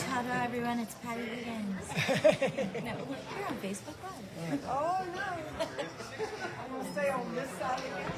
Hello everyone, it's Patty Higgins. No, look, you're on Facebook Live. Oh no! I'm gonna stay on this side again.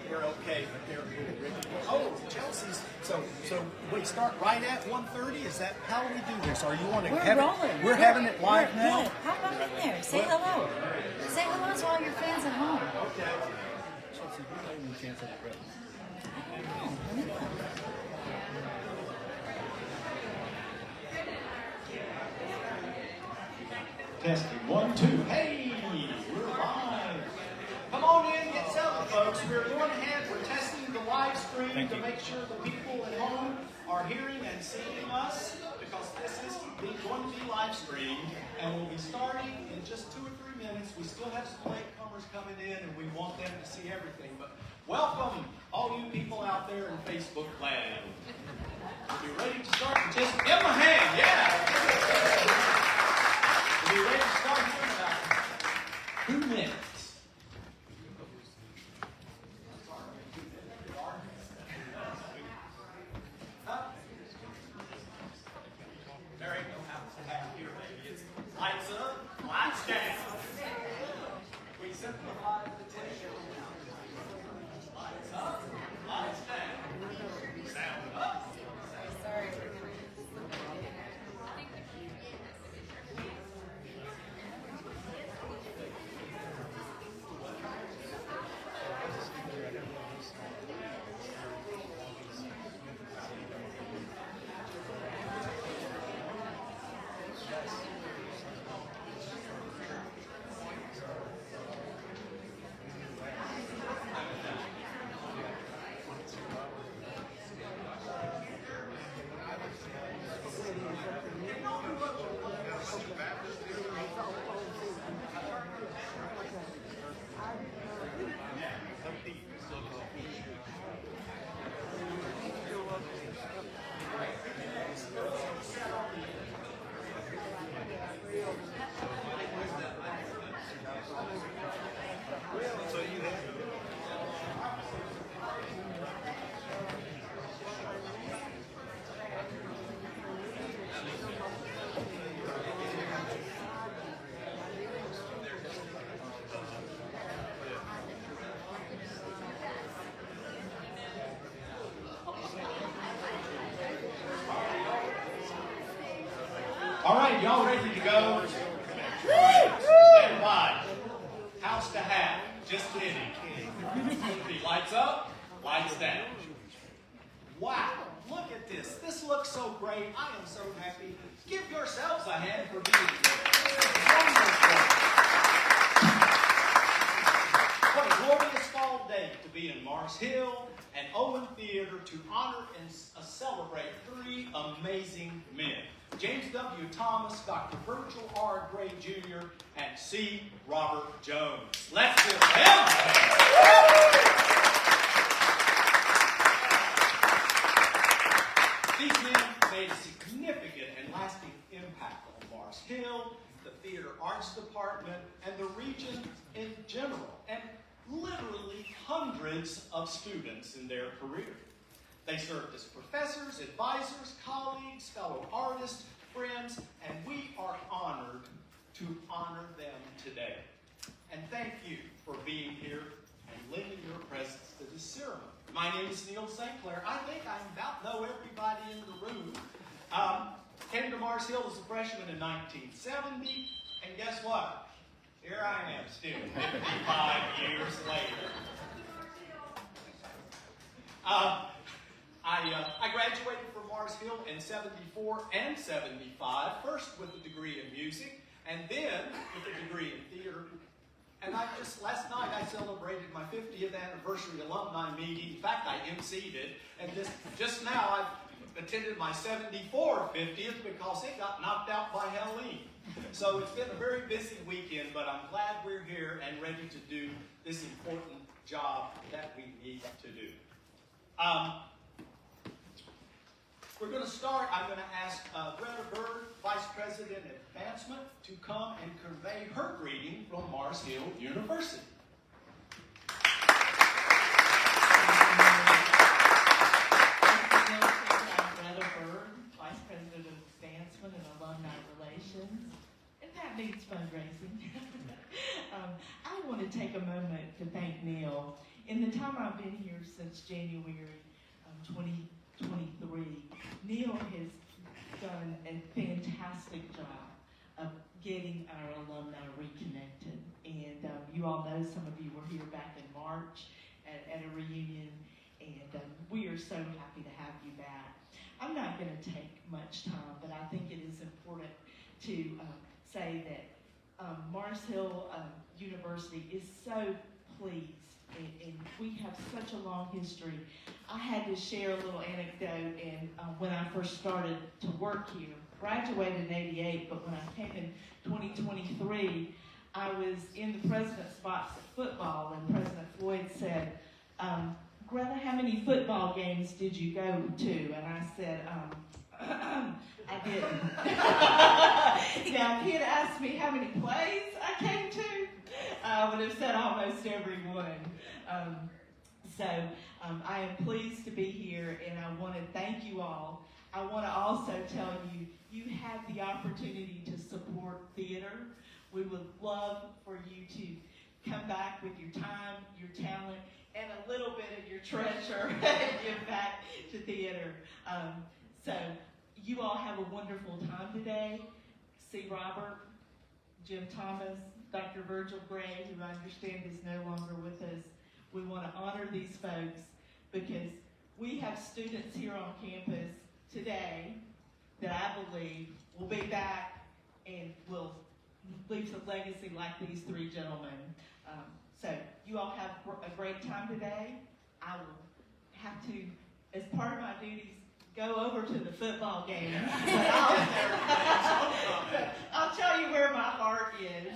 They're okay, but they're a little rickety. Oh, Chelsea's. So we start right at 1:30. Is that how we do this? Are you want to We're have rolling. it? We're having it live now. Yeah, hop up in there. Say hello. Say hello to all your fans at home. Okay. Chelsea, you gave me a chance at it. Testing 1, 2. Hey, we're live. Come on in, get settled, folks. We're going ahead. We're testing the live stream to make sure the people at home are hearing and seeing us, because this is going to be live streamed, and we'll be starting in just 2 or 3 minutes. We still have some latecomers coming in, and we want them to see everything. But welcome, all you people out there in Facebook land. You ready to start? Just give them a hand, yeah. We'll be ready to start in about 2 minutes. There ain't no half here, baby. It's lights up, lights down. We simplify the tension. Lights up, lights down. Sound up. Sorry, we're gonna. right, y'all ready to go? Stand by. House to half. Just kidding. Lights up, lights down. Wow, look at this. This looks so great. I am so happy. Give yourselves a hand for being here. What a glorious fall day to be in Mars Hill and Owen Theater to honor and celebrate three amazing men. James W. Thomas, Dr. Virgil R. Gray Jr., and C. Robert Jones. Let's give them a hand. These men made a significant and lasting impact on Mars Hill, the Theater Arts Department, and the region in general, and literally hundreds of students in their career. They served as professors, advisors, colleagues, fellow artists, friends, and we are honored to honor them today. And thank you for being here and lending your presence to this ceremony. My name is Neil St. Clair. I think I about know everybody in the room. Came to Mars Hill as a freshman in 1970, and guess what? Here I am still, 55 years later. I graduated from Mars Hill in 74 and 75, first with a degree in music, and then with a degree in theater. And last night I celebrated my 50th anniversary alumni meeting. In fact, I emceed it, and just now I've attended my 74th 50th because it got knocked out by Halloween. So it's been a very busy weekend, but I'm glad we're here and ready to do this important job that we need to do. We're going to start. I'm going to ask Greta Bird, Vice President of Advancement, to come and convey her greeting from Mars Hill University. Greta Bird, Vice President of Advancement and Alumni Relations, and that means fundraising. I want to take a moment to thank Neil. In the time I've been here since January 2023, Neil has done a fantastic job of getting our alumni reconnected. And you all know, some of you were here back in March at a reunion, and we are so happy to have you back. I'm not going to take much time, but I think it is important to say that Mars Hill University is so pleased, and we have such a long history. I had to share a little anecdote, and when I first started to work here, graduated in '88, but when I came in 2023, I was in the president's box at football, and President Floyd said, Greta, how many football games did you go to? And I said, I didn't. Now, if he had asked me how many plays I came to, I would have said almost every one. I am pleased to be here, and I want to thank you all. I want to also tell you, you have the opportunity to support theater. We would love for you to come back with your time, your talent, and a little bit of your treasure and give back to theater. So you all have a wonderful time today. C. Robert, Jim Thomas, Dr. Virgil Gray, who I understand is no longer with us. We want to honor these folks because we have students here on campus today that I believe will be back and will leave a legacy like these three gentlemen. So you all have a great time today. I will have to, as part of my duties, go over to the football game. I'll tell you where my heart is.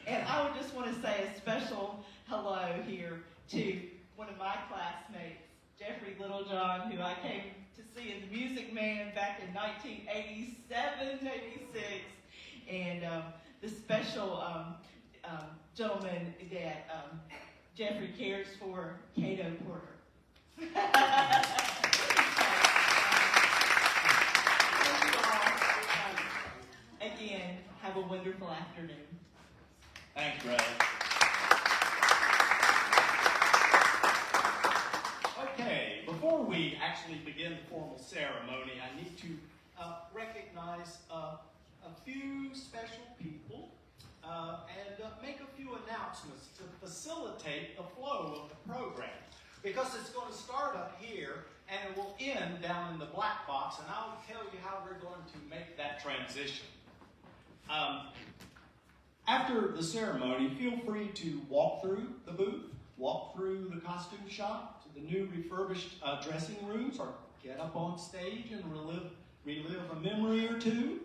And I would just want to say a special hello here to one of my classmates, Jeffrey Littlejohn, who I came to see in The Music Man back in 1987, 86. And the special gentleman that Jeffrey cares for, Cato Porter. Again, have a wonderful afternoon. Thanks, Greg. Okay, before we actually begin the formal ceremony, I need to recognize a few special people and make a few announcements to facilitate the flow of the program. Because it's going to start up here and it will end down in the black box, and I'll tell you how we're going to make that transition. After the ceremony, feel free to walk through the booth, walk through the costume shop to the new refurbished dressing rooms, or get up on stage and relive a memory or two,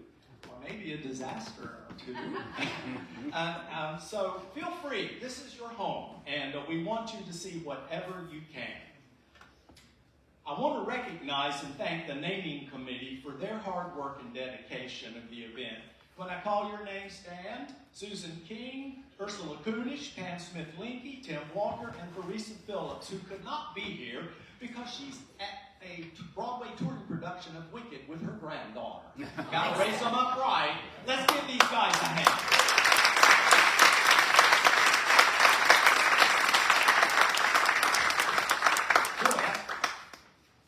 or maybe a disaster or two. So feel free. This is your home, and we want you to see whatever you can. I want to recognize and thank the naming committee for their hard work and dedication of the event. When I call your name, stand. Susan King, Ursula Kunish, Pam Smith-Linky, Tim Walker, and Theresa Phillips, who could not be here because she's at a Broadway touring production of Wicked with her granddaughter. Gotta raise them up right. Let's give these guys a hand.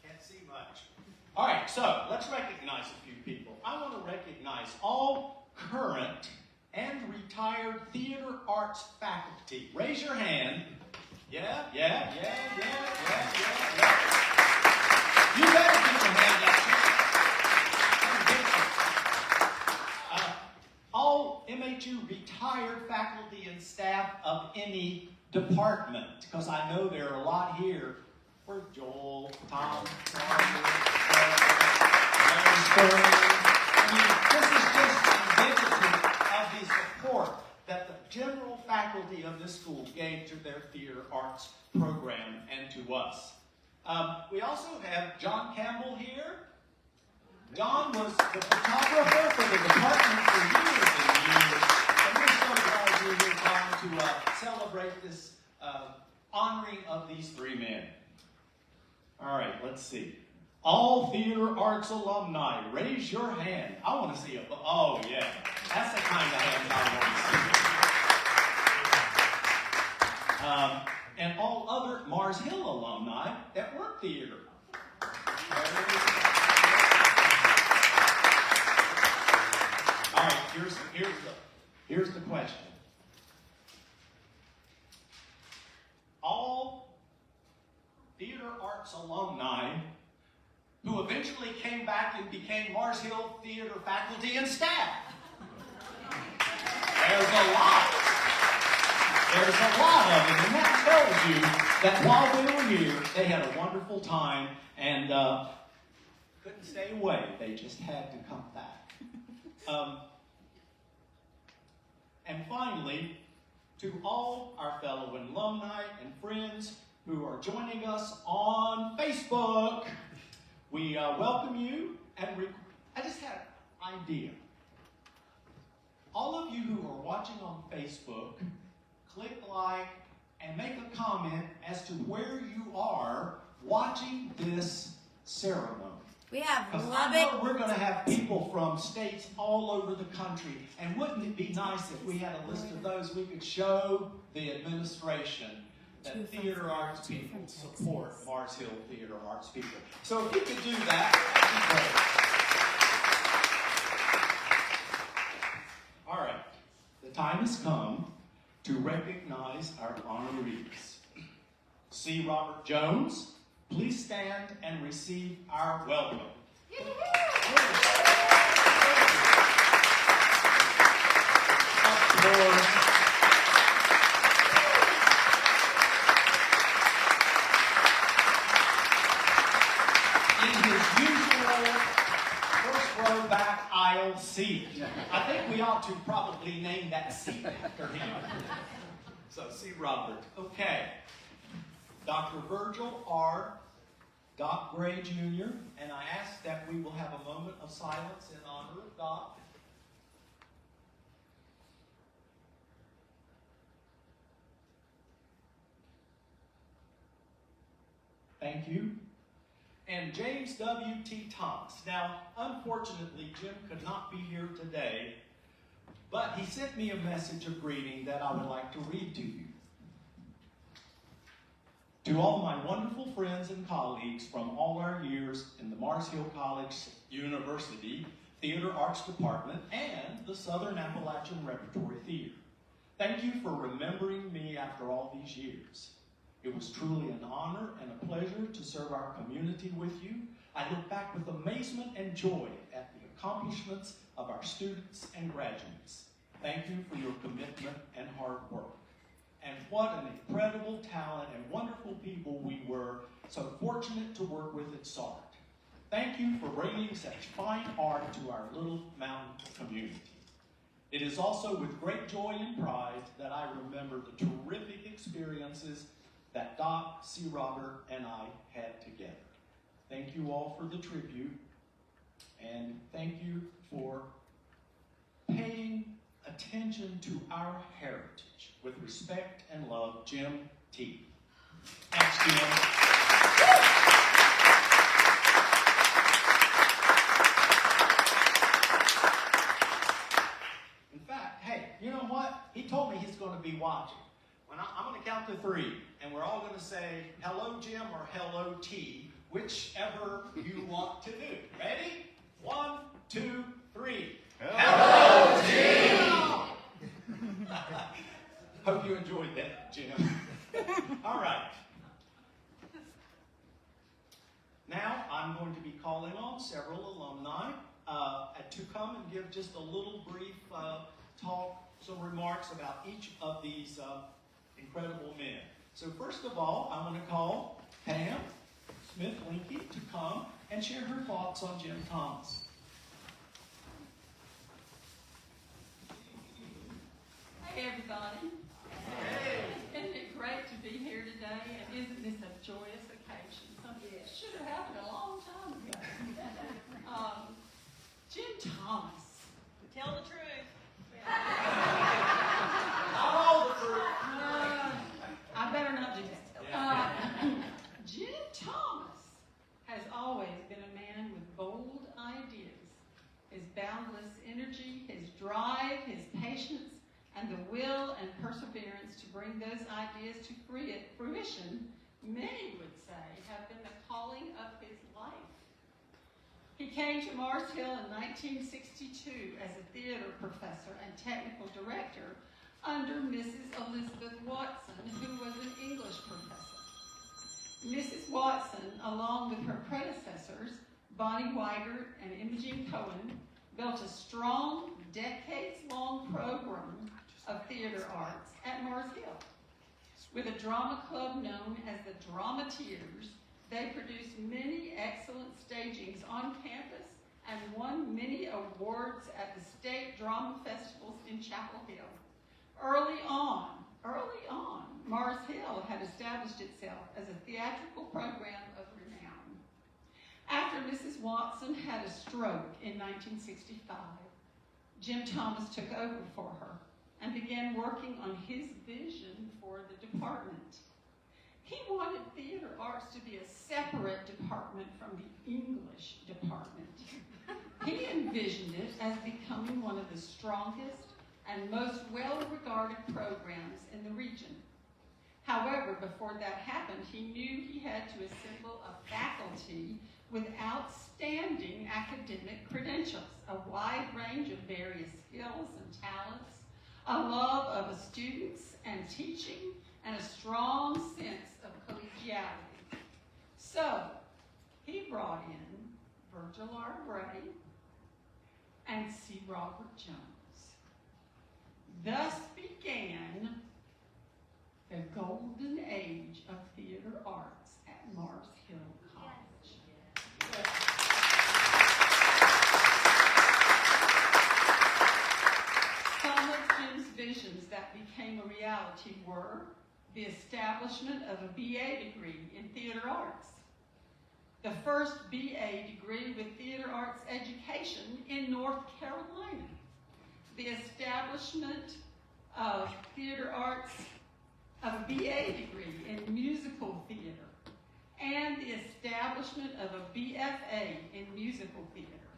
Can't see much. All right, so let's recognize a few people. I want to recognize all current and retired theater arts faculty. Raise your hand. Yeah. You better get your hand up. All MHU retired faculty and staff of any department, because I know there are a lot here. Where's Joel, Tom, this is just indicative of the support that the general faculty of this school gave to their theater arts program and to us. We also have John Campbell here. John was the photographer for the department for years and years, and we're so glad you're here, John, to celebrate this honoring of these three men. All right, let's see. All theater arts alumni, raise your hand. I want to see oh yeah, that's the kind of hand I want to see. And all other Mars Hill alumni that work theater. All right, here's the question. All theater arts alumni who eventually came back and became Mars Hill Theater faculty and staff. There's a lot. There's a lot of them, and that tells you that while they were here, they had a wonderful time and couldn't stay away. They just had to come back. And finally, to all our fellow alumni and friends who are joining us on Facebook, we welcome you, and I just had an idea. All of you who are watching on Facebook, click like and make a comment as to where you are watching this ceremony. We have Because I Lubbock. know we're going to have people from states all over the country, and wouldn't it be nice if we had a list of those we could show the administration that theater arts people support Mars Hill Theater Arts people. So if you could do that, that'd be great. All right, the time has come to recognize our honorees. C. Robert Jones, please stand and receive our welcome. Seat. I think we ought to probably name that seat after him. So, C. Robert. Okay. Dr. Virgil R. Doc Gray, Jr., and I ask that we will have a moment of silence in honor of Doc. Thank you. And James W.T. Thomas. Now, unfortunately, Jim could not be here today, but he sent me a message of greeting that I would like to read to you. To all my wonderful friends and colleagues from all our years in the Mars Hill College University Theater Arts Department, and the Southern Appalachian Repertory Theater. Thank you for remembering me after all these years. It was truly an honor and a pleasure to serve our community with you. I look back with amazement and joy at the accomplishments of our students and graduates. Thank you for your commitment and hard work. And what an incredible talent and wonderful people we were, so fortunate to work with at SART. Thank you for bringing such fine art to our little mountain community. It is also with great joy and pride that I remember the terrific experiences that Doc, C. Robert, and I had together. Thank you all for the tribute, and thank you for paying attention to our heritage. With respect and love, Jim T. Thanks, Jim. In fact, hey, you know what? He told me he's going to be watching. I'm going to count to 3, and we're all going to say, hello, Jim, or hello, T, whichever you want to do. Ready? 1, 2, 3. Hello, T! Hope you enjoyed that, Jim. All right. Now, I'm going to be calling on several alumni to come and give just a little brief talk, some remarks about each of these incredible men. So first of all, I want to call Pam Smith-Linky to come and share her thoughts on Jim Thomas. Hey everybody. Hey. Isn't it great to be here today? And isn't this a joyous occasion? Something that should have happened a long time ago. Jim Thomas. Tell the truth. Not all the truth. I better not do that. Jim Thomas has always been a man with bold ideas. His boundless energy, his drive, his patience, and the will and perseverance to bring those ideas to fruition, many would say, have been the calling of his life. He came to Mars Hill in 1962 as a theater professor and technical director under Mrs. Elizabeth Watson, who was an English professor. Mrs. Watson, along with her predecessors, Bonnie Weigert and Imogene Cohen, built a strong, decades-long program of theater arts at Mars Hill. With a drama club known as the Dramateers, they produced many excellent stagings on campus and won many awards at the state drama festivals in Chapel Hill. Early on, Mars Hill had established itself as a theatrical program of renown. After Mrs. Watson had a stroke in 1965, Jim Thomas took over for her and began working on his vision for the department. He wanted theater arts to be a separate department from the English department. He envisioned it as becoming one of the strongest and most well-regarded programs in the region. However, before that happened, he knew he had to assemble a faculty with outstanding academic credentials, a wide range of various skills and talents, a love of students and teaching, and a strong sense of collegiality. So, he brought in Virgil R. Gray and C. Robert Jones. Thus began the golden age of theater arts at Mars Hill College. Some of Jim's visions that became a reality were the establishment of a BA degree in theater arts, the first BA degree with theater arts education in North Carolina, the establishment of theater arts, of a BA degree in musical theater, and the establishment of a BFA in musical theater.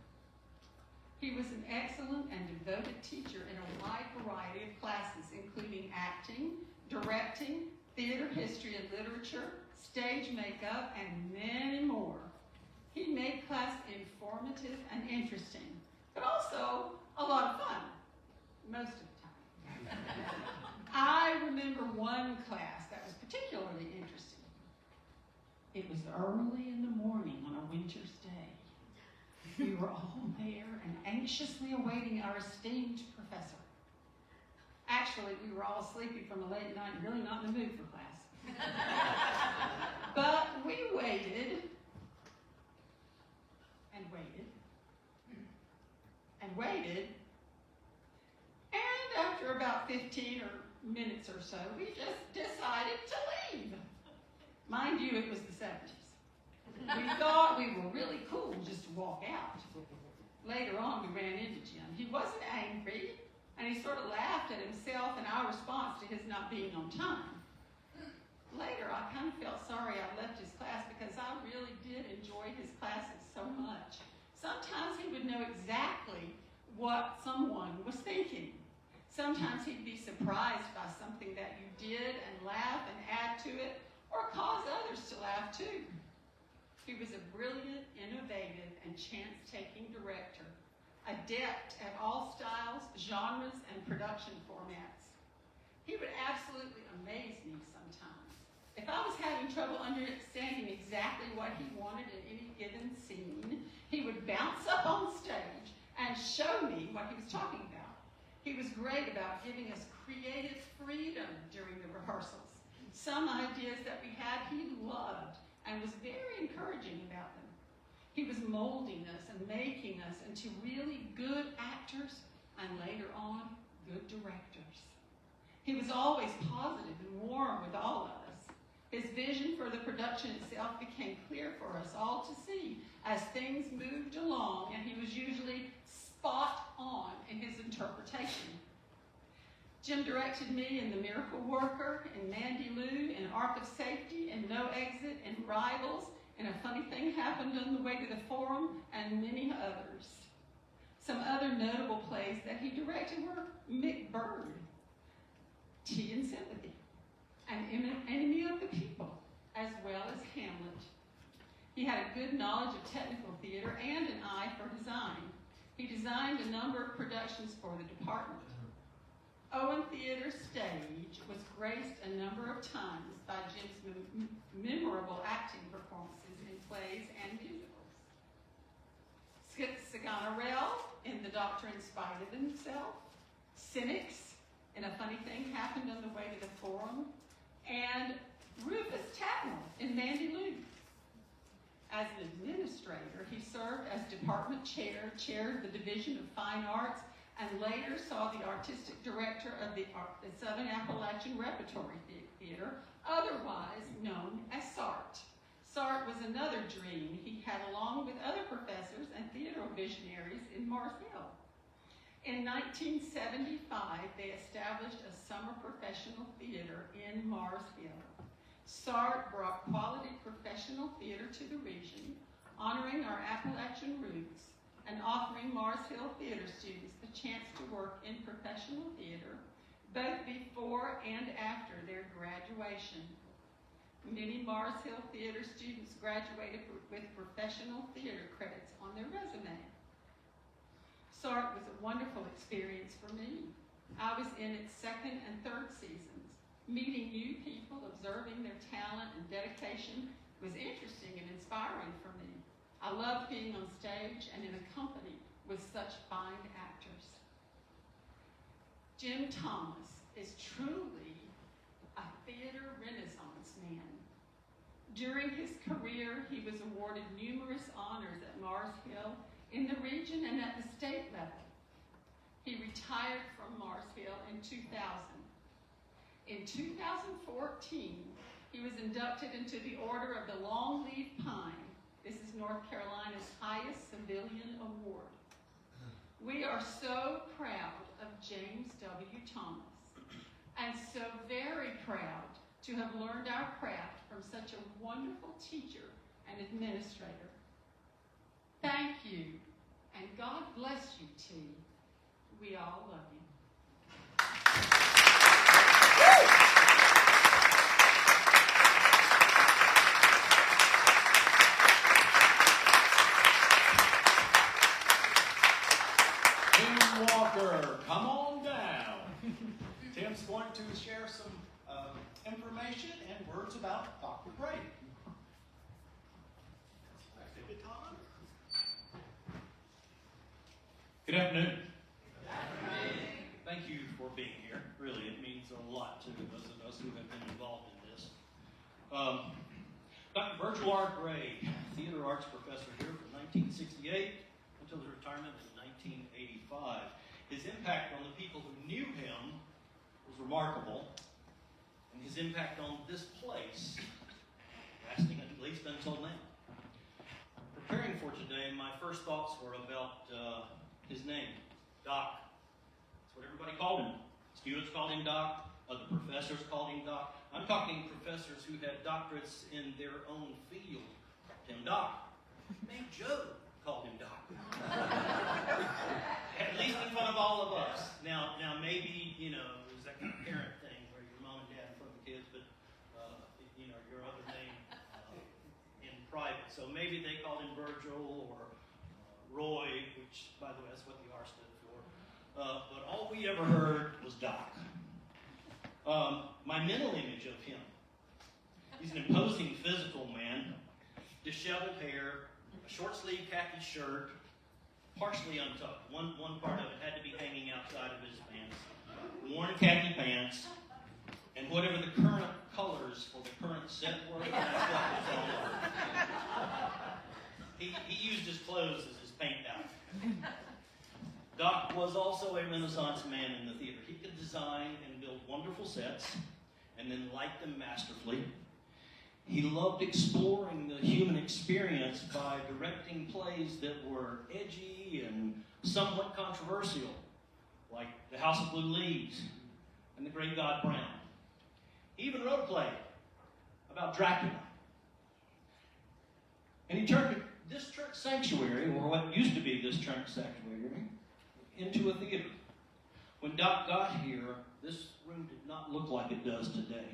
He was an excellent and devoted teacher in a wide variety of classes, including acting, directing, theater history and literature, stage makeup, and many more. He made class informative and interesting, but was early in the morning on a winter's day. We were all there and anxiously awaiting our esteemed professor. Actually, we were all sleepy from a late night and really not in the mood for class. But we waited and waited and waited, and after about 15 minutes or so, we just decided to leave. Mind you, it was the 70s. We thought we were really cool just to walk out. Later on, we ran into Jim. He wasn't angry, and he sort of laughed at himself and our response to his not being on time. Later, I kind of felt sorry I left his class because I really did enjoy his classes so much. Sometimes he would know exactly what someone was thinking. Sometimes he'd be surprised by something that you did and laugh and add to it, or cause others to laugh too. He was a brilliant, innovative, and chance-taking director, adept at all styles, genres, and production formats. He would absolutely amaze me sometimes. If I was having trouble understanding exactly what he wanted in any given scene, he would bounce up on stage and show me what he was talking about. He was great about giving us creative freedom during the rehearsals. Some ideas that we had, he loved and was very encouraging about them. He was molding us and making us into really good actors and later on, good directors. He was always positive and warm with all of us. His vision for the production itself became clear for us all to see as things moved along, and he was usually spot on in his interpretation. Jim directed me in The Miracle Worker, in Mandy Lou, in Ark of Safety, in No Exit, in Rivals, and A Funny Thing Happened on the Way to the Forum, and many others. Some other notable plays that he directed were Mick Bird, Tea and Sympathy, and Enemy of the People, as well as Hamlet. He had a good knowledge of technical theater and an eye for design. He designed a number of productions for the department. Owen Theater Stage was graced a number of times by Jim's memorable acting performances in plays and musicals. Sganarelle in The Doctor in Spite of Himself, Cynics in A Funny Thing Happened on the Way to the Forum, and Rufus Tatnall in Mandy Lou. As an administrator, he served as department chair, chaired the Division of Fine Arts, and later saw the artistic director of the Southern Appalachian Repertory Theater, otherwise known as SART. SART was another dream he had along with other professors and theater visionaries in Mars Hill. In 1975, they established a summer professional theater in Mars Hill. SART brought quality professional theater to the region, honoring our Appalachian roots and offering Mars Hill theater students the chance to work in professional theater both before and after their graduation. Many Mars Hill theater students graduated with professional theater credits on their resume. SART was a wonderful experience for me. I was in its second and third seasons. Meeting new people, observing their talent and dedication was interesting and inspiring for me. I loved being on stage and in a company with such fine actors. Jim Thomas is truly a theater renaissance man. During his career, he was awarded numerous honors at Mars Hill, in the region, and at the state level. He retired from Mars Hill in 2000. In 2014, he was inducted into the Order of the Longleaf Pine. This is North Carolina's highest civilian award. We are so proud of James W. Thomas, and so very proud to have learned our craft from such a wonderful teacher and administrator. Thank you, and God bless you, T. We all love you. Tim Walker, come on down. Tim's going to share some information and words about Dr. Brady. afternoon. Thank you for being here. Really, it means a lot to those of us who have been involved in this. Dr. Virgil R. Gray, theater arts professor here from 1968 until his retirement in 1985. His impact on the people who knew him was remarkable, and his impact on this place, lasting at least until now. Preparing for today, my first thoughts were about his name, Doc. That's what everybody called him. Students called him Doc. Other professors called him Doc. I'm talking professors who had doctorates in their own field called him Doc. Maybe Joe called him Doc. At least in front of all of us. Now maybe, it was that kind of parent thing where your mom and dad in front of the kids, but, your other name in private. So maybe they called him Virgil or Roy, which, by the way, that's what the R stood for. But all we ever heard was Doc. My mental image of him, he's an imposing physical man, disheveled hair, a short-sleeved khaki shirt, partially untucked. One part of it had to be hanging outside of his pants. Worn khaki pants, and whatever the current colors for the current set were, that's what was all over. He used his clothes as his paint palette. Doc was also a Renaissance man in the theater. He could design and build wonderful sets and then light them masterfully. He loved exploring the human experience by directing plays that were edgy and somewhat controversial, like The House of Blue Leaves and The Great God Brown. He even wrote a play about Dracula. And he turned this church sanctuary, or what used to be this church sanctuary, into a theater. When Doc got here, this room did not look like it does today.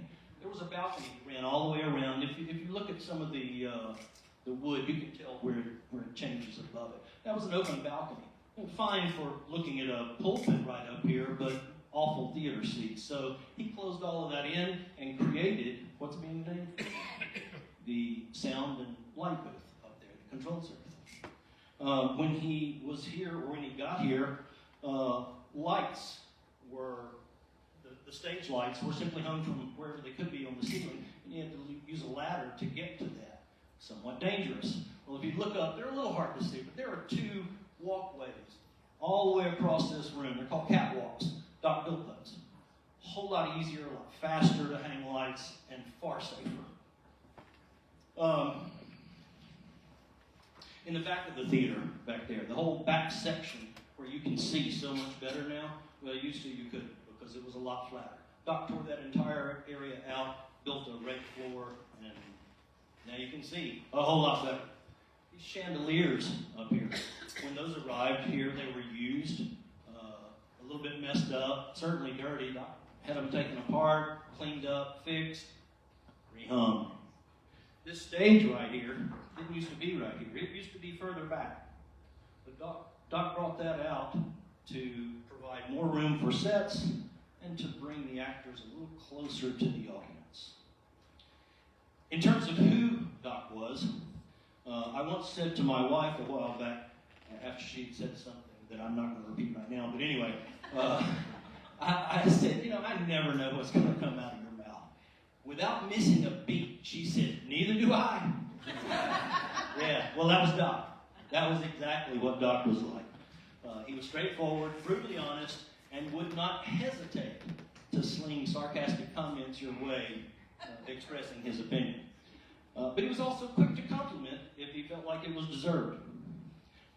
There was a balcony that ran all the way around. If you look at some of the wood, you can tell where it changes above it. That was an open balcony. And fine for looking at a pulpit right up here, but awful theater seats. So he closed all of that in and created what's being named the sound and light booth up there, the control circuit. When he was here, or when he got here, lights were, the stage lights were simply hung from wherever they could be on the ceiling, and you had to use a ladder to get to that. Somewhat dangerous. Well, if you look up, they're a little hard to see, but there are two walkways all the way across this room. They're called catwalks. Doc built those. A whole lot easier, a lot faster to hang lights, and far safer. In the back of the theater, back there, the whole back section where you can see so much better now, well, used to you couldn't because it was a lot flatter. Doc tore that entire area out, built a red floor, and now you can see a whole lot better. These chandeliers up here, when those arrived here, they were used, a little bit messed up, certainly dirty. Doc had them taken apart, cleaned up, fixed, rehung. This stage right here didn't used to be right here. It used to be further back. But Doc brought that out to provide more room for sets and to bring the actors a little closer to the audience. In terms of who Doc was, I once said to my wife a while back, after she'd said something that I'm not going to repeat right now, but anyway, I said, I never know what's going to come out of your mouth. Without missing a beat, she said, neither do I. Yeah, well, that was Doc. That was exactly what Doc was like. He was straightforward, brutally honest, and would not hesitate to sling sarcastic comments your way, expressing his opinion. But he was also quick to compliment if he felt like it was deserved.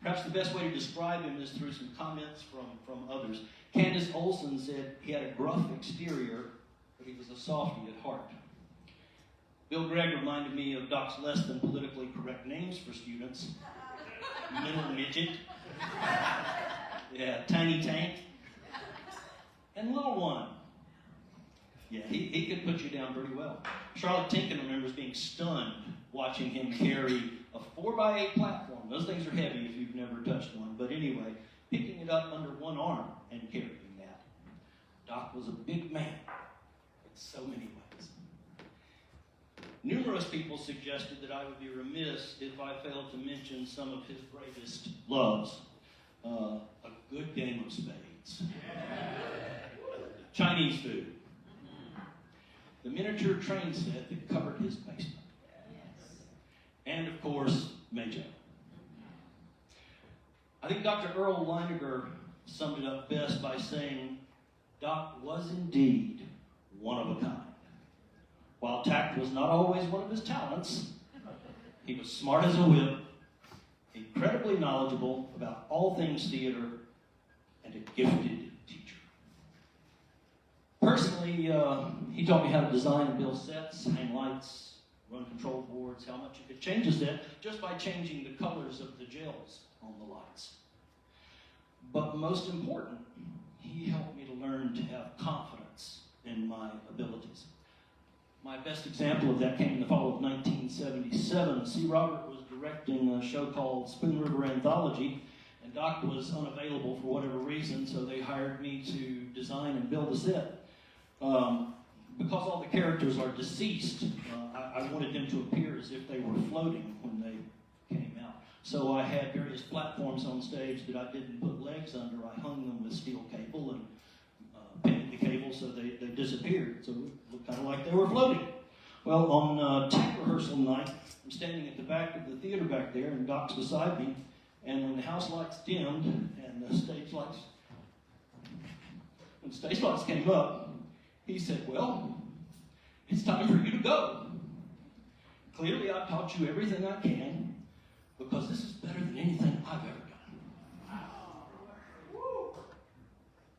Perhaps the best way to describe him is through some comments from others. Candace Olson said he had a gruff exterior, but he was a softy at heart. Bill Gregg reminded me of Doc's less than politically correct names for students. Middle midget. Yeah, tiny tank. And little one. Yeah, he could put you down pretty well. Charlotte Tinkin remembers being stunned watching him carry a 4x8 platform. Those things are heavy if you've never touched one. But anyway, picking it up under one arm and carrying that. Doc was a big man in so many ways. Numerous people suggested that I would be remiss if I failed to mention some of his greatest loves. A a good game of spades. Chinese food. The miniature train set that covered his basement. And, of course, Majo. I think Dr. Earl Leininger summed it up best by saying, Doc was indeed one of a kind. While tact was not always one of his talents, he was smart as a whip, incredibly knowledgeable about all things theater, and a gifted teacher. Personally, he taught me how to design and build sets, hang lights, run control boards, how much you could change a set just by changing the colors of the gels on the lights. But most important, he helped me to learn to have confidence in my abilities. My best example of that came in the fall of 1977. C. Robert was directing a show called Spoon River Anthology, and Doc was unavailable for whatever reason, so they hired me to design and build a set. Because all the characters are deceased, I wanted them to appear as if they were floating when they came out. So I had various platforms on stage that I didn't put legs under. I hung them with steel cable and painted the cable so they disappeared. So it looked kind of like they were floating. Well, on tape rehearsal night, I'm standing at the back of the theater back there, and Doc's beside me. And when the house lights dimmed and the stage lights came up, he said, "Well, it's time for you to go. Clearly, I've taught you everything I can, because this is better than anything I've ever done."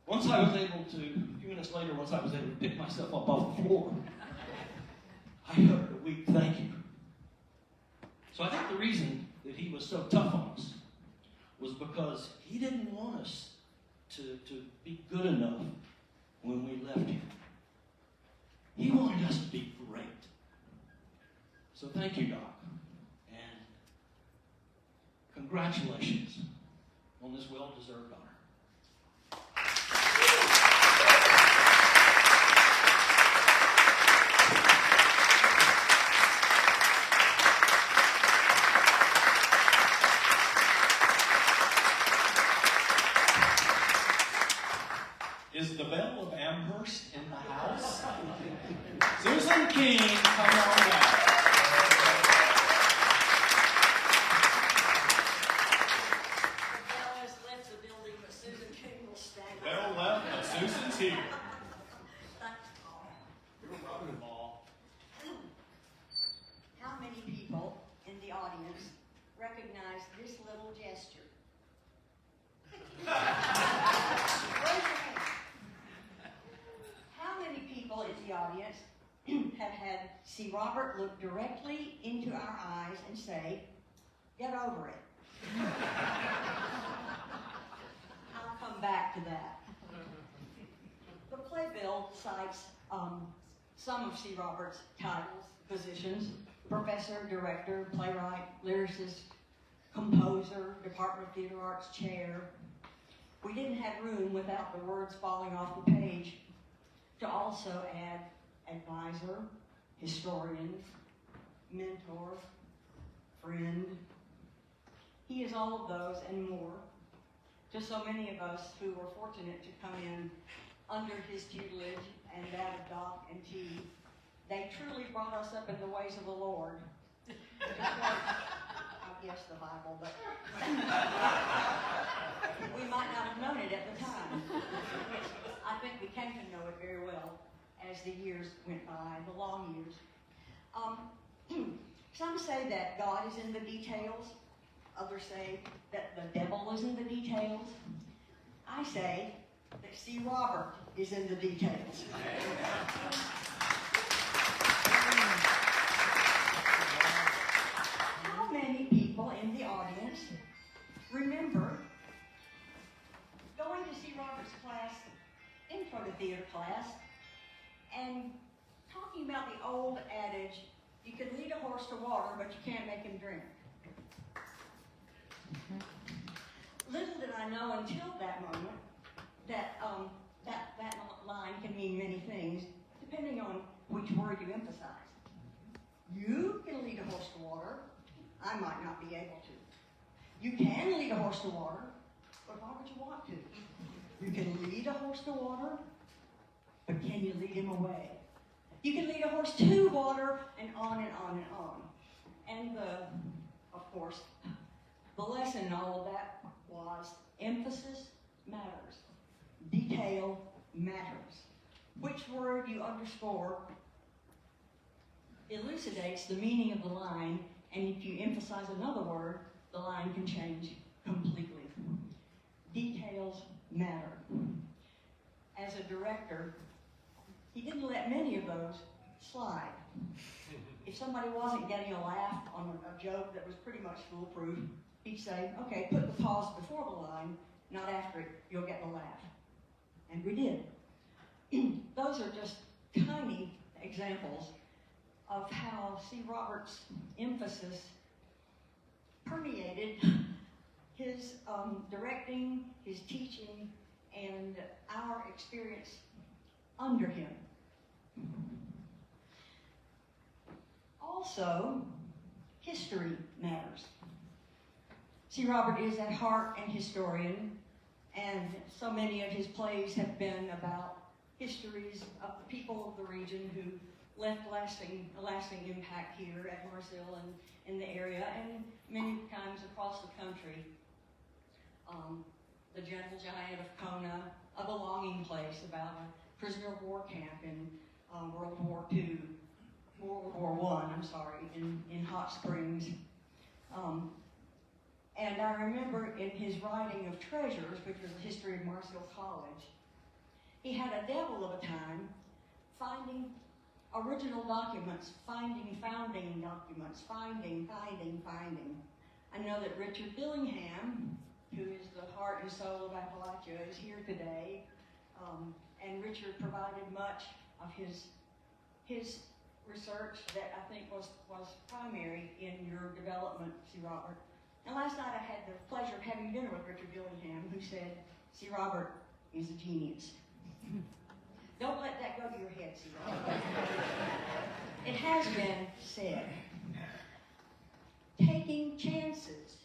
Once I was able to, a few minutes later, once I was able to pick myself up off the floor, I uttered a weak thank you. So I think the reason that he was so tough on us was because he didn't want us to be good enough when we left here. He wanted us to be great. So thank you, Doc. And congratulations on this well-deserved honor. Is the Belle of Amherst in the house? Susan King, come on down. Belle has left the building, but Susan King will stay. Belle left, but Susan's here. How many people in the audience recognize this little gesture? Raise your hand. How many people in the audience have had C. Robert look directly into our eyes and say, "Get over it"? I'll come back to that. The playbill cites some of C. Robert's titles, positions: professor, director, playwright, lyricist, composer, Department of Theater Arts chair. We didn't have room without the words falling off the page to also add advisor, historian, mentor, friend. He is all of those and more to so many of us who were fortunate to come in under his tutelage and that of Doc and T. They truly brought us up in the ways of the Lord. I guess the Bible, but we might not have known it at the time. I think we came to know it very well as the years went by, the long years. Some say that God is in the details. Others say that the devil is in the details. I say that C. Robert is in the details. How many people in the audience remember going to C. Robert's class, intro to theater class, and talking about the old adage, you can lead a horse to water, but you can't make him drink? Little did I know until that moment that that line can mean many things, depending on which word you emphasize. You can lead a horse to water. I might not be able to. You can lead a horse to water, but why would you want to? You can lead a horse to water, but can you lead him away? You can lead a horse to water, and on and on and on. And of course, the lesson in all of that was emphasis matters. Detail matters. Which word you underscore elucidates the meaning of the line, and if you emphasize another word, the line can change completely. Details matter. As a director, he didn't let many of those slide. If somebody wasn't getting a laugh on a joke that was pretty much foolproof, he'd say, okay, put the pause before the line, not after it, you'll get the laugh. And we did. Those are just tiny examples of how C. Robert's emphasis permeated his directing, his teaching, and our experience under him. Also, history matters. C. Robert is at heart an historian, and so many of his plays have been about histories of the people of the region who left a lasting impact here at Marseille and in the area, and many times across the country. The Gentle Giant of Kona, A Belonging Place, about a prisoner of war camp in World War I, in Hot Springs. And I remember in his writing of Treasures, which was the history of Marseille College, he had a devil of a time finding original documents, finding founding documents, finding. I know that Richard Billingham, who is the heart and soul of Appalachia, is here today, and Richard provided much of his research that I think was primary in your development, C. Robert. And last night I had the pleasure of having dinner with Richard Billingham, who said, C. Robert is a genius. Don't let that go to your head, C. Robert. It has been said, taking chances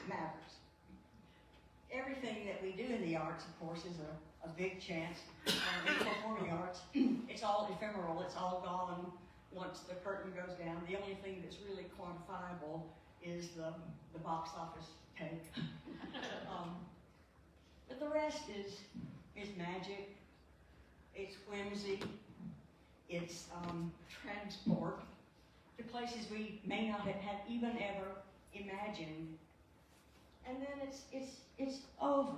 matters. Everything that we do in the arts, of course, is a big chance. In performing arts, it's all ephemeral, it's all gone once the curtain goes down. The only thing that's really quantifiable is the box office take. But the rest is magic, it's whimsy, it's transport to places we may not have even ever imagined. And then it's over.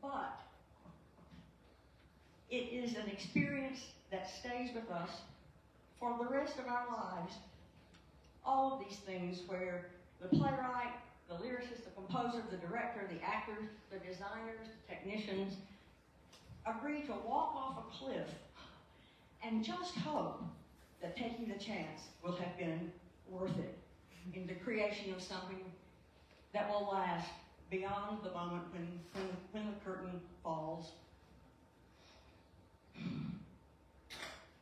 But it is an experience that stays with us for the rest of our lives. All of these things where the playwright, the lyricist, the composer, the director, the actors, the designers, the technicians agree to walk off a cliff and just hope that taking the chance will have been worth it in the creation of something that will last beyond the moment when the curtain falls.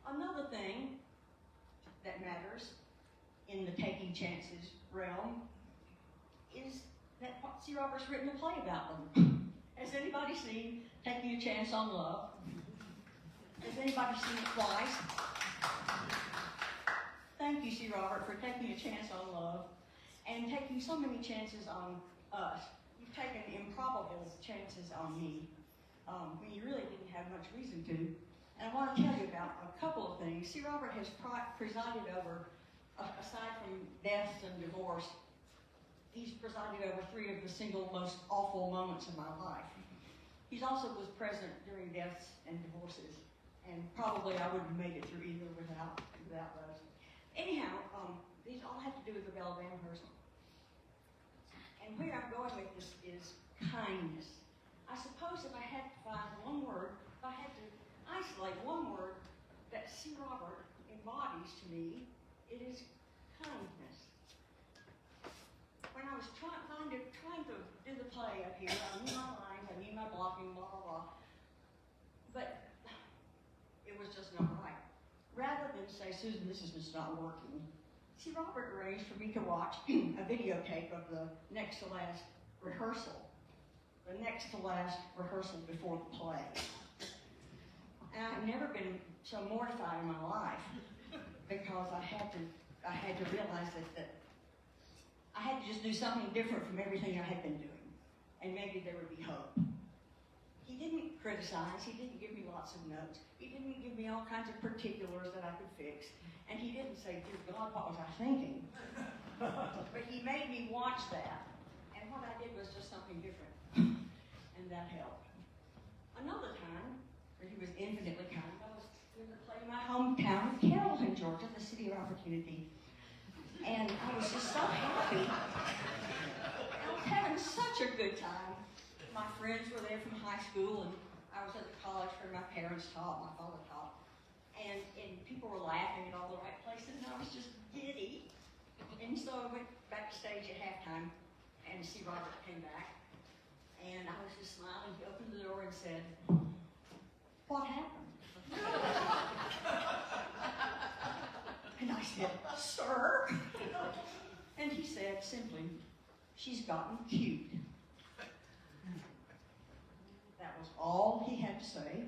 Another thing that matters in the taking chances realm is that C. Robert's written a play about them. Has anybody seen Taking a Chance on Love? Has anybody seen it twice? Thank you, C. Robert, for taking a chance on love and taking so many chances on us. You've taken improbable chances on me when you really didn't have much reason to. And I want to tell you about a couple of things. C. Robert has presided over, aside from death and divorce, he's presided over 3 of the single most awful moments of my life. He also was present during deaths and divorces, and probably I wouldn't have made it through either without those. Anyhow, these all have to do with the Belle of Amherst. And where I'm going with this is kindness. I suppose if I had to find one word, if I had to isolate one word that C. Robert embodies to me, it is kindness. When I was trying to do the play up here, I knew my lines, I knew my blocking, blah, blah, blah. But it was just not right. Rather than say, Susan, this is just not working, C. Robert arranged for me to watch a videotape of the next to last rehearsal, the next to last rehearsal before the play. And I've never been so mortified in my life because I had to realize that I had to just do something different from everything I had been doing, and maybe there would be hope. He didn't criticize, he didn't give me lots of notes, he didn't give me all kinds of particulars that I could fix, and he didn't say, dear God, what was I thinking? But he made me watch that, and what I did was just something different, and that helped. Another time, where he was infinitely kind, I was going to play in my hometown of Carrollton, Georgia, the city of opportunity, and I was just so happy. I was having such a good time. My friends were there from high school, and I was at the college where my parents taught, my father taught, and people were laughing in all the right places, and I was just giddy. And so I went backstage at halftime, and C. Robert came back, and I was just smiling. He opened the door and said, what happened? And I said, sir? And he said simply, she's gotten cute. That was all he had to say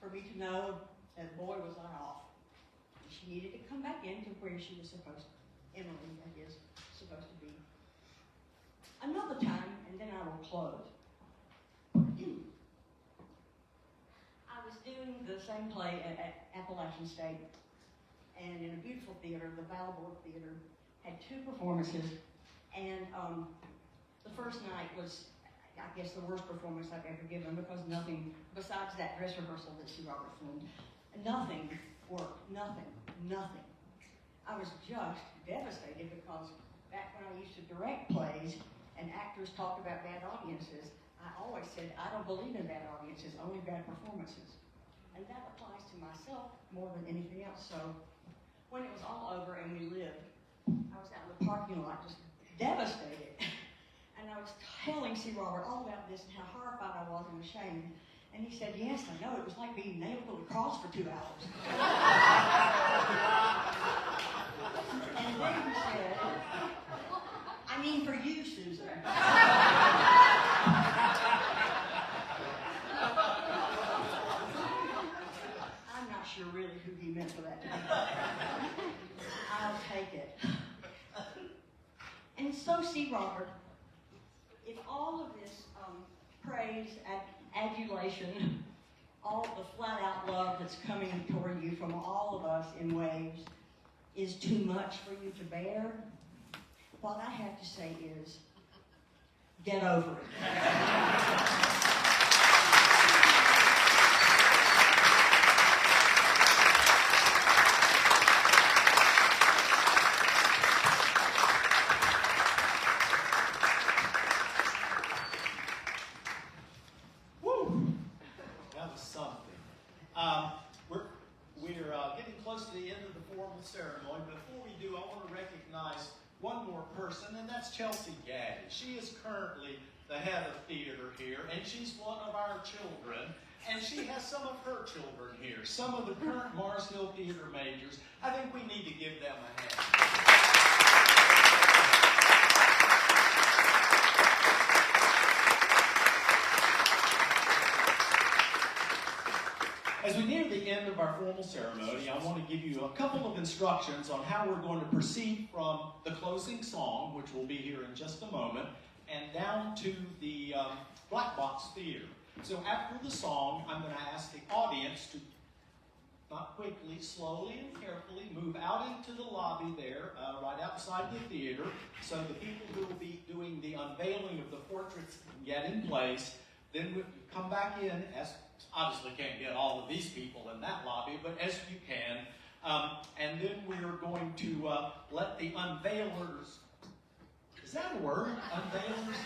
for me to know that boy was I off. She needed to come back into where she was supposed to, Emily, that is, supposed to be. Another time, and then I will close. I was doing the same play at Appalachian State, and in a beautiful theater, the Ballabor Theater, had 2 performances, and the first night was, I guess, the worst performance I've ever given, because nothing, besides that dress rehearsal that C. Robert filmed, nothing worked, nothing. I was just devastated, because back when I used to direct plays, and actors talked about bad audiences, I always said, I don't believe in bad audiences, only bad performances. And that applies to myself more than anything else. So when it was all over and we lived, I was out in the parking lot just devastated. And I was telling C. Robert all about this and how horrified I was and ashamed. And he said, yes, I know, it was like being nailed to the cross for 2 hours. And then he said, I mean for you, Susan. I'm not sure really who he meant for that to be. I'll take it. And so, C. Robert, if all of this praise, adulation, all the flat-out love that's coming toward you from all of us in waves is too much for you to bear, what I have to say is, get over it. Woo! That was something. We're getting close to the end of the formal ceremony. Before we do, I want to recognize one more person, and that's Chelsea Gaddy. She is currently the head of theater here, and she's one of our children, and she has some of her children here, some of the current Mars Hill Theater majors. I think we need to give them a hand. As we near the end of our formal ceremony, I want to give you a couple of instructions on how we're going to proceed from the closing song, which will be here in just a moment, and down to the Black Box Theater. So after the song, I'm going to ask the audience to, not quickly, slowly and carefully, move out into the lobby there, right outside the theater, so the people who will be doing the unveiling of the portraits can get in place. Then we come back in, as obviously can't get all of these people in that lobby, but as you can. And then we are going to let the unveilers, is that a word? Unveilers?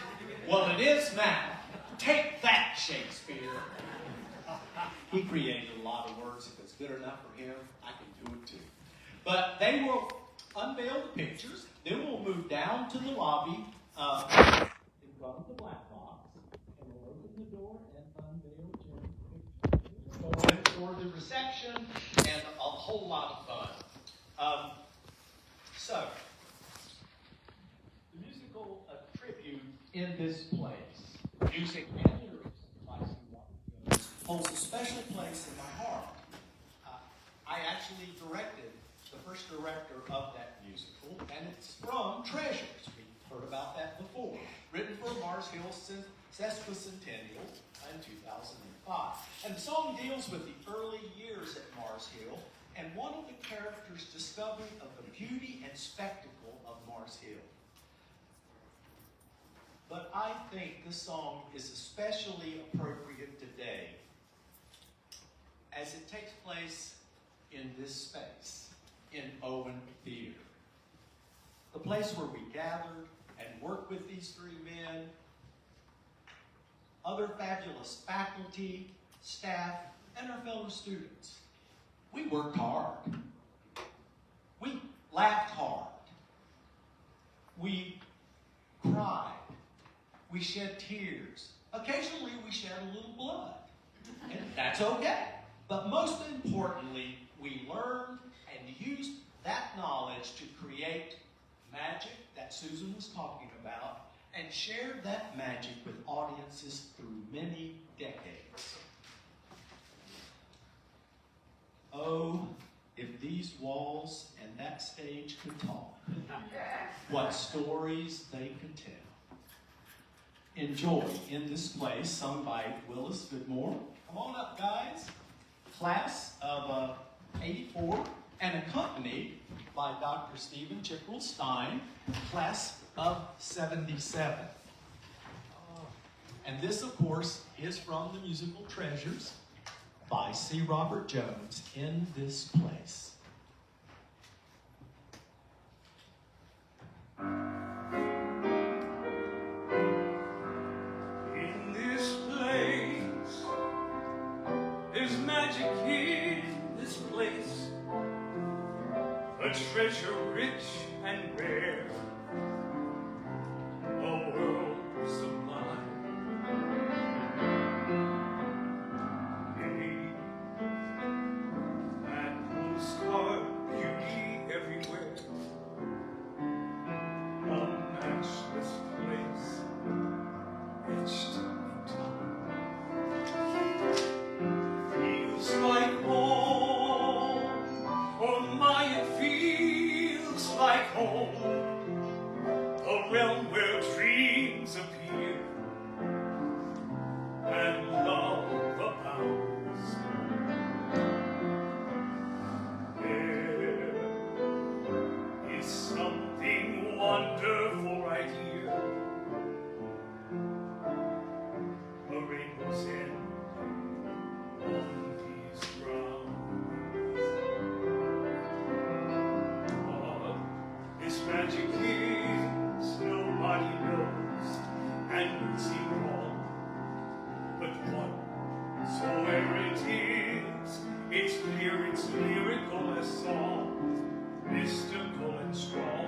Well, it is now. Take that, Shakespeare. He created a lot of words. If it's good enough for him, I can do it too. But they will unveil the pictures. Then we'll move down to the lobby in front of the black box. And we'll open the door and unveil Jerry's pictures. For the reception and a whole lot of fun. So, the musical tribute in this place. Music and lyrics by C. Robert Jones holds a special place in my heart. I actually directed the first director of that musical, and it's from Treasures. We've heard about that before. Written for Mars Hill Sesquicentennial in 2005. And the song deals with the early years at Mars Hill and one of the characters' discovery of the beauty and spectacle of Mars Hill. But I think this song is especially appropriate today as it takes place in this space, in Owen Theater. The place where we gathered and worked with these three men, other fabulous faculty, staff, and our fellow students. We worked hard. We laughed hard. We cried. We shed tears. Occasionally we shed a little blood. And that's okay. But most importantly, we learned and used that knowledge to create magic that Susan was talking about and shared that magic with audiences through many decades. Oh, if these walls and that stage could talk, what stories they could tell. Enjoy in this place, sung by Willis Vidmore. Come on up, guys. Class of 84, and accompanied by Dr. Stephen Chickrell Stein, class of 77. And this, of course, is from the musical Treasures by C. Robert Jones, In This Place. In this place, there's magic in this place, a treasure rich and rare, a world sublime. Hey, that postcard beauty everywhere, a matchless place etched in time. Feels like home, oh my, it feels like home, a realm where dreams appear and love abounds. There is something wonderful right here, a rainbow's end on these grounds. What this magic is, nobody knows, and we'll see wrong. But whatsoever it is, it's clear, it's lyrical as song, mystical and strong,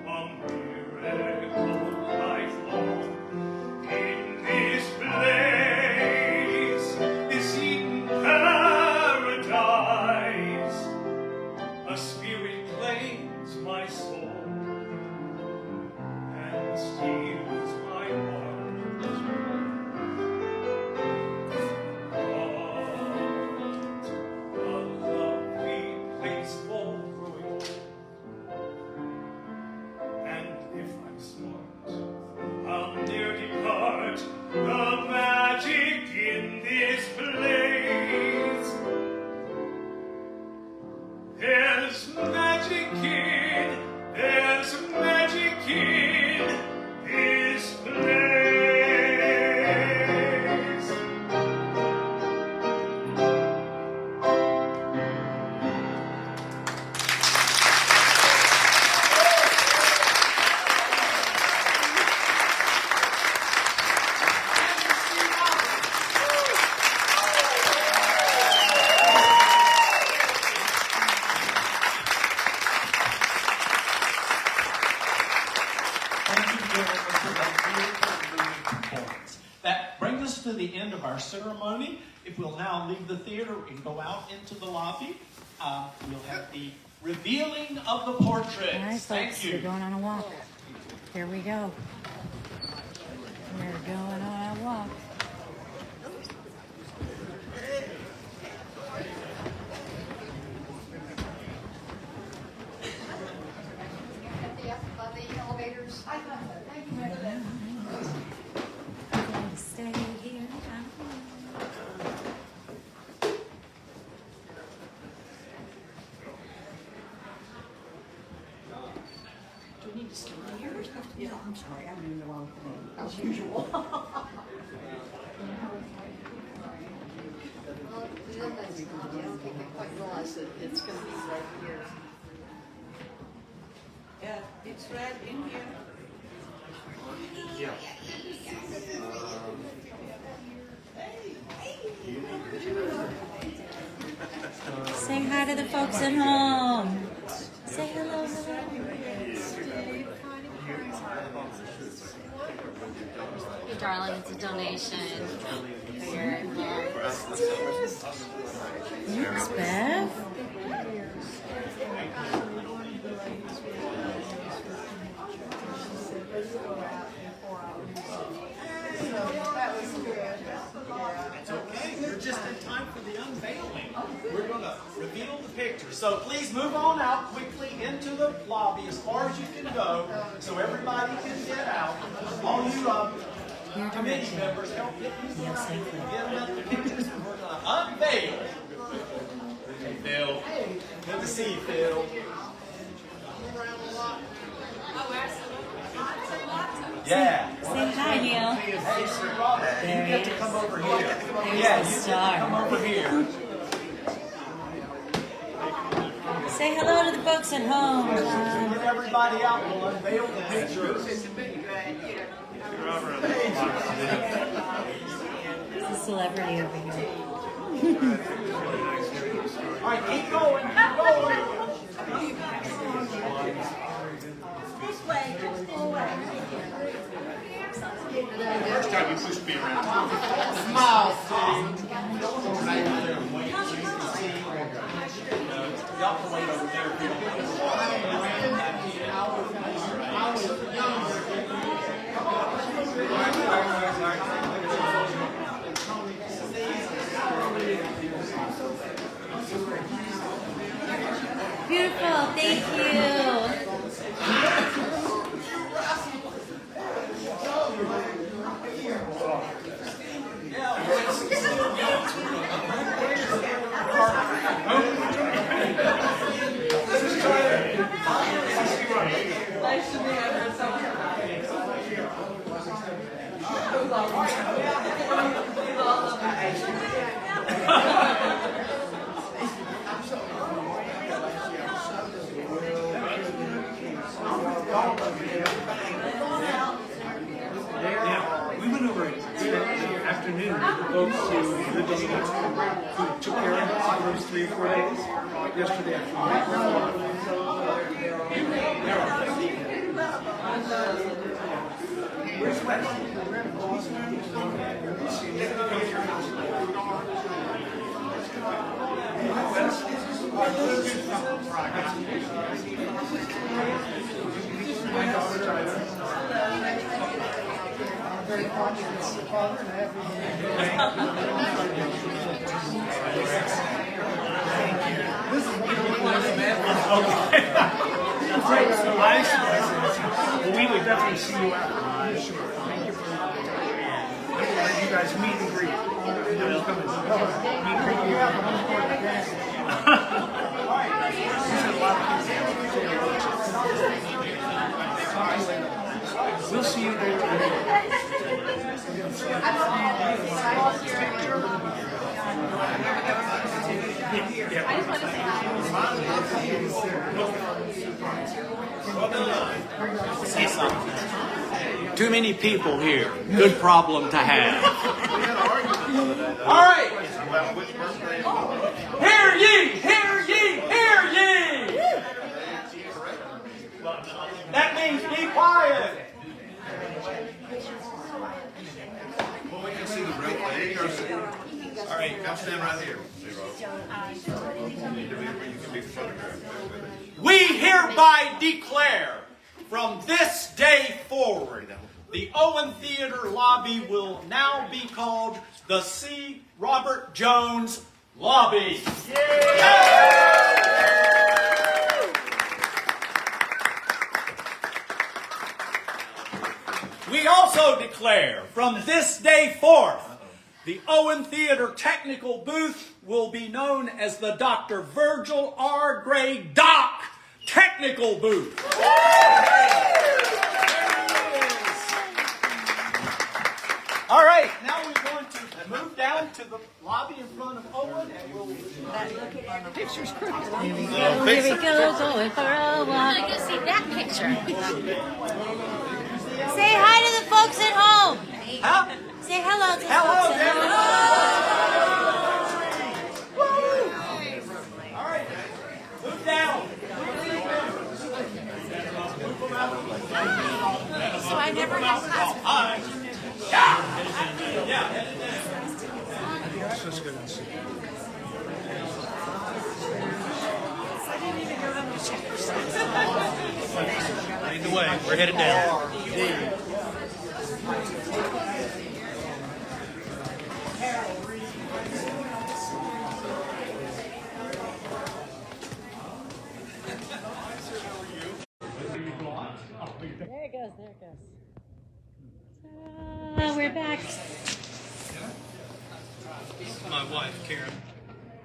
a miracle lifelong. In this place, this Eden paradise, a spirit claims my soul and steals my heart. What a lovely place for growing. And if I'm smart, I'll ne'er depart. The magic in this place. There's magic in this place. Thank you, gentlemen, for that beautiful moving performance. That brings us to the end of our ceremony. If we'll now leave the theater and go out into the lobby, we'll have the revealing of the portraits. All right, Thank folks, you. we're going on a walk. Here we go. We're going on a walk. Stay here. Do we need to start here? Yeah, I'm sorry, I'm doing the wrong thing, as usual. Well, the other thing, I don't think I quite realize that it's gonna be right here. Yeah, it's right in here. Say hi to the folks at home. Say hello, hello. Hey, darling, it's a donation for your Thanks, Bev. It's okay. We're just in time for the unveiling. We're going to reveal the picture. So please move on out quickly into the lobby as far as you can go so everybody can get out. All you committee members, help get these guys, get them at the pictures, and we're going to unveil. Hey, Phil. Good to see you, Phil. Yeah. Say hi, Neil. Hey, Sir Robert, There you get he to come is. over here. There's Yeah, the you star. get to come over here. Say hello to the folks at home. Get everybody out. We'll unveil the pictures. There's a celebrity over here. All right, keep going. Keep going. This way, this way. First time you pushed me around. Smile, Steve. Y'all can wait over there. Beautiful, thank you. Nice to meet you. Yeah, we went over yesterday afternoon with the folks who lived on the west who took care of us for those 3 or 4 days. Yesterday afternoon. Where's very conscious father and I have this is okay. So well, we would definitely see you out. Sure. Thank you for let you guys meet and greet. Meet and greet you. We'll see you there. Say something. Too many people here. Good problem to have. All right. Hear ye! Hear ye! Hear ye! That means be quiet. Well, we can see the real thing. All right, come stand right here. You can be photographed. We hereby declare from this day forward the Owen Theater lobby will now be called the C. Robert Jones Lobby. We also declare from this day forth, the Owen Theater technical booth will be known as the Dr. Virgil R. Gray Doc Technical Booth. All right, now we're going to move down to the lobby in front of Owen, and we'll pictures. Here we go, going for a walk. I can see that picture. Say hi to the folks at home. Huh? Say hello to the Hello, folks at home. All right, move down. So I never have class. Hi. Yeah. Yeah. Lead the way. We're headed down. There it goes, there it goes. We're back. This is my wife, Karen.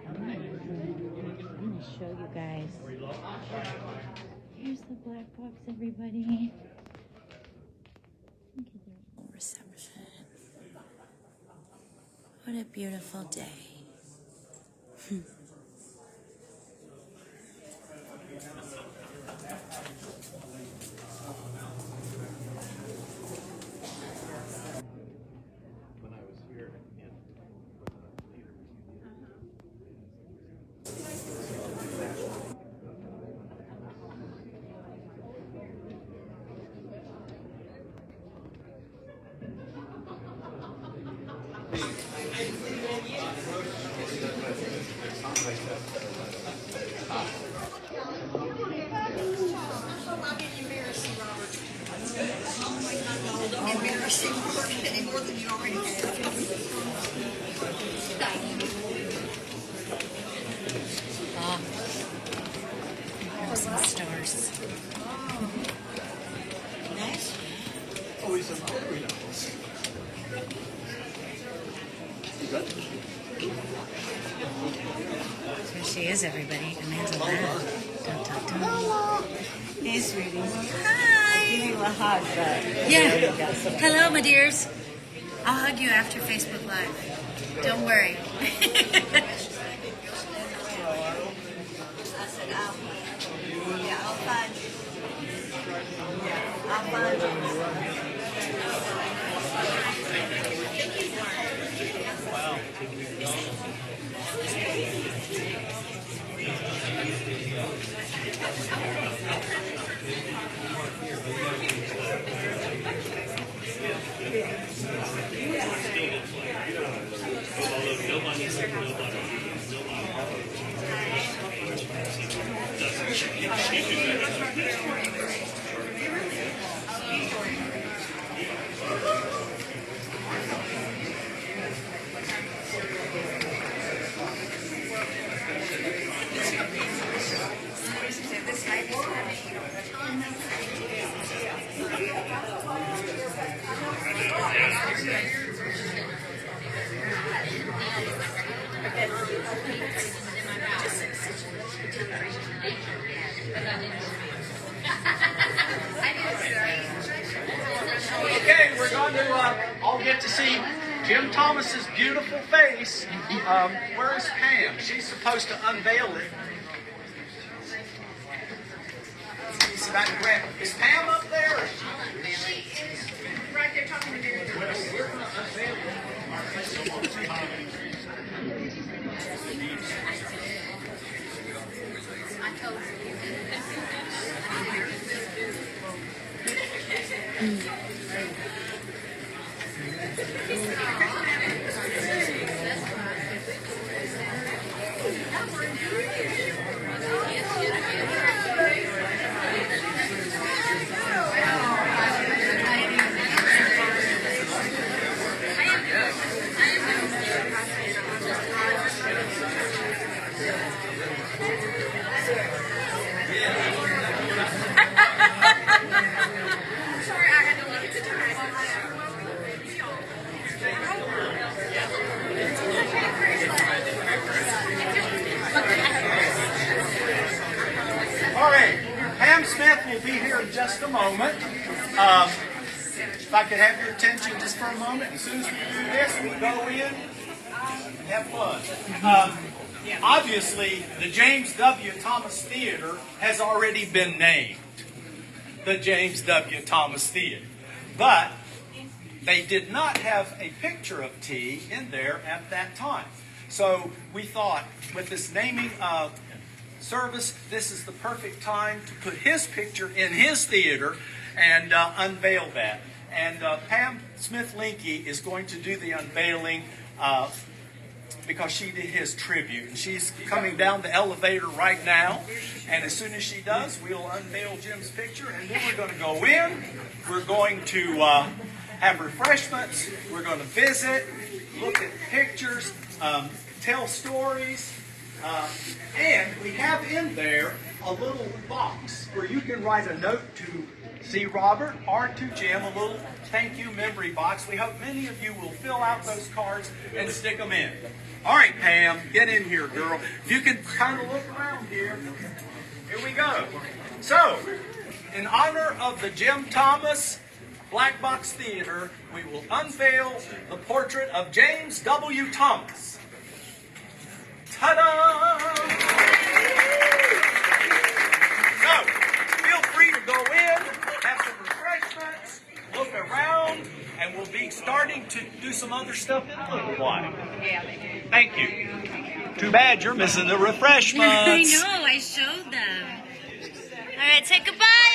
I'm gonna show you guys. Here's the black box, everybody. Look at their little reception. What a beautiful day. Some stars. Nice. Here she is, everybody. Amanda Ladd. Dun, dun, dun. Hey, sweetie. Hi. Give you a hug, but yeah. Hello, my dears. I'll hug you after Facebook Live. Don't worry. Okay, we're going to all get to see Jim Thomas's beautiful face. Where is Pam? She's supposed to unveil it. Is Pam up there? She is right there talking to me. We're going to unveil If I could have your attention just for a moment. As soon as we do this, we go in and have fun. Obviously, the James W. Thomas Theater has already been named the James W. Thomas Theater. But they did not have a picture of T in there at that time. So we thought, with this naming service, this is the perfect time to put his picture in his theater and unveil that. And Pam Smith-Linke is going to do the unveiling because she did his tribute. And she's coming down the elevator right now. And as soon as she does, we'll unveil Jim's picture. And then we're going to go in. We're going to have refreshments. We're going to visit, look at pictures, tell stories. And we have in there a little box where you can write a note to C. Robert or to Jim, a little thank you memory box. We hope many of you will fill out those cards and stick them in. All right, Pam, get in here, girl. If you can kind of look around here. Here we go. So, in honor of the Jim Thomas Black Box Theater, we will unveil the portrait of James W. Thomas. Ta-da! So, feel free to go in, have some refreshments, look around, and we'll be starting to do some other stuff in a little while. Thank you. Too bad you're missing the refreshments. I know, I showed them. All right, say goodbye.